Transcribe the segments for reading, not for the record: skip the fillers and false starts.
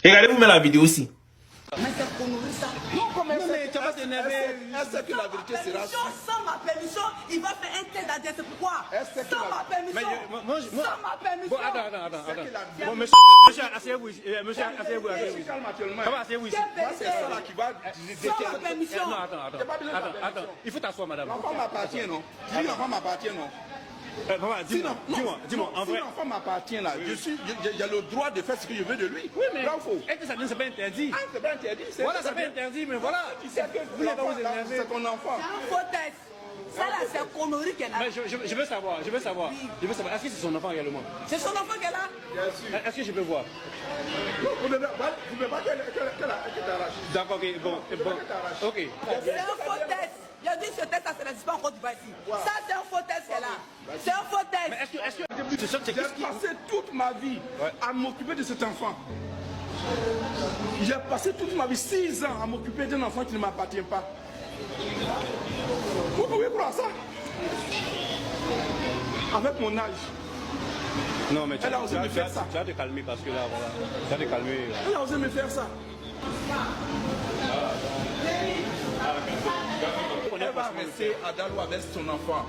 Regardez-vous même la vidéo aussi. Mais c'est connerie ça. Non, mais tu vas t'énerver. Est-ce que la vérité sera... Sans ma permission, il va faire un test d'ADN. C'est pourquoi? Sans ma permission. Sans ma permission. Bon, attends. Bon, monsieur, asseyez-vous ici. Monsieur, asseyez-vous. Comment asseyez-vous ici? C'est ça là qui va... Sans ma permission. Non, attends. Il faut t'asseoir, madame. L'enfant m'appartient, non? Tu dis l'enfant m'appartient, non? Dis-moi, en vrai. Si l'enfant m'appartient là, j'ai le droit de faire ce que je veux de lui. Oui, mais est-ce que ça ne c'est pas interdit? Ah, c'est pas interdit. Voilà, c'est pas interdit, mais voilà. Tu sais que c'est ton enfant. C'est un faux test. Ça là, c'est connerie qu'elle a. Mais je veux savoir. Est-ce que c'est son enfant également? C'est son enfant qu'elle a. Bien sûr. Est-ce que je peux voir? Non, vous ne pouvez pas qu'elle arrache. D'accord, ok, bon. Ok. C'est un faux test. Il a dit ce test, ça ne n'existe pas encore du ici. Ça, c'est un faux test qu'elle a. C'est un faux test. Mais est-ce que J'ai passé toute ma vie à m'occuper de cet enfant. J'ai passé toute ma vie, 6 ans, à m'occuper d'un enfant qui ne m'appartient pas. Vous pouvez croire ça? Avec mon âge. Non, mais Elle a osé me faire ça. Tu vas te calmer parce que là, voilà. Tu vas te calmer. Elle a osé me faire ça. Elle va rester à Dalo avec son enfant.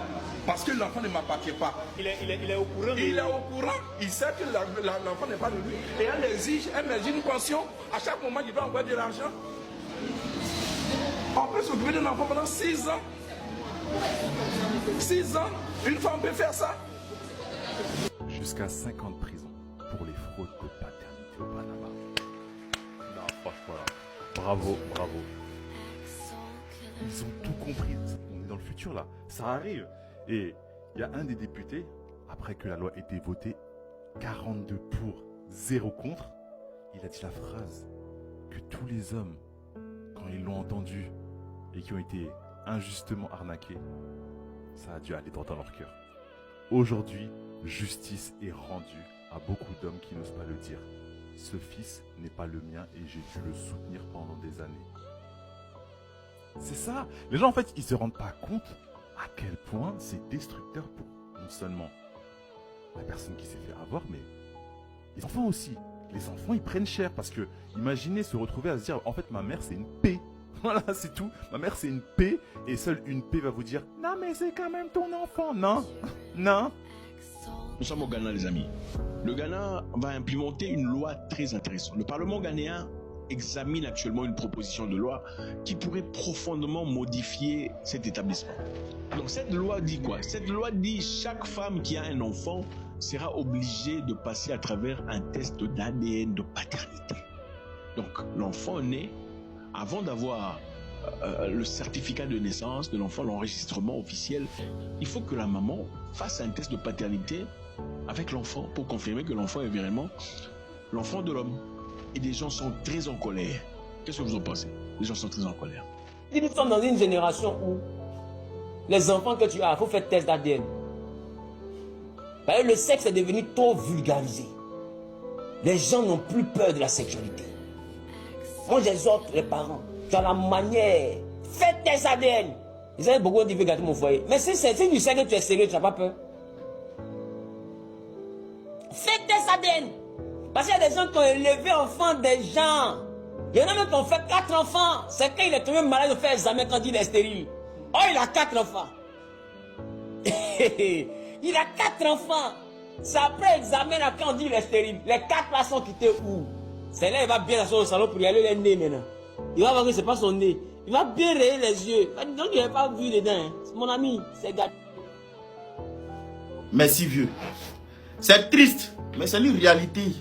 Parce que l'enfant ne m'appartient pas. Il est au courant. Il est au courant. Il sait que l'enfant n'est pas de lui. Et elle exige une pension. À chaque moment, il doit envoyer de l'argent. On peut s'occuper d'un enfant pendant 6 ans. 6 ans. Une femme peut faire ça. Jusqu'à 5 ans de prison pour les fraudes de paternité au Panama. Non, franchement, bravo. Ils ont tout compris. On est dans le futur là. Ça arrive. Et il y a un des députés, après que la loi ait été votée, 42 pour, 0 contre, il a dit la phrase que tous les hommes, quand ils l'ont entendu et qui ont été injustement arnaqués, ça a dû aller droit dans leur cœur. Aujourd'hui, justice est rendue à beaucoup d'hommes qui n'osent pas le dire. Ce fils n'est pas le mien et j'ai dû le soutenir pendant des années. C'est ça. Les gens, en fait, ils se rendent pas compte à quel point c'est destructeur pour non seulement la personne qui s'est fait avoir, mais les enfants aussi. Les enfants, ils prennent cher parce que, imaginez se retrouver à se dire, en fait, ma mère, c'est une paix. Voilà, c'est tout. Ma mère, c'est une paix et seule une paix va vous dire, non, mais c'est quand même ton enfant. Non. Nous sommes au Ghana, les amis. Le Ghana va implémenter une loi très intéressante. Le Parlement ghanéen examine actuellement une proposition de loi qui pourrait profondément modifier cet établissement. Donc cette loi dit quoi? Cette loi dit chaque femme qui a un enfant sera obligée de passer à travers un test d'ADN de paternité. Donc l'enfant né, avant d'avoir le certificat de naissance de l'enfant, l'enregistrement officiel, il faut que la maman fasse un test de paternité avec l'enfant pour confirmer que l'enfant est vraiment l'enfant de l'homme. Et des gens sont très en colère. Qu'est-ce que vous en pensez? Les gens sont très en colère. Nous sommes dans une génération où les enfants que tu as, il faut faire test d'ADN. Le sexe est devenu trop vulgarisé. Les gens n'ont plus peur de la sexualité. Moi, j'exhorte les parents, dans la manière, faites test ADN. Ils avaient beaucoup dit, je vais gâter mon foyer. Mais si tu sais que tu es sérieux, tu n'as pas peur. Faites test ADN. Parce qu'il y a des gens qui ont élevé enfants des gens. Il y en a même qui ont fait 4 enfants. C'est quand il est tombé malade de faire examen quand il est stérile. Oh, il a 4 enfants. Il a 4 enfants. C'est après examen, après on dit il est stérile. Les 4 là sont quittés où? C'est là il va bien asseoir au salon pour y aller les nez maintenant. Il va voir que ce n'est pas son nez. Il va bien rayer les yeux. Donc il n'a pas vu les dents. Hein. Mon ami, c'est gâté. Merci vieux. C'est triste, mais c'est une réalité.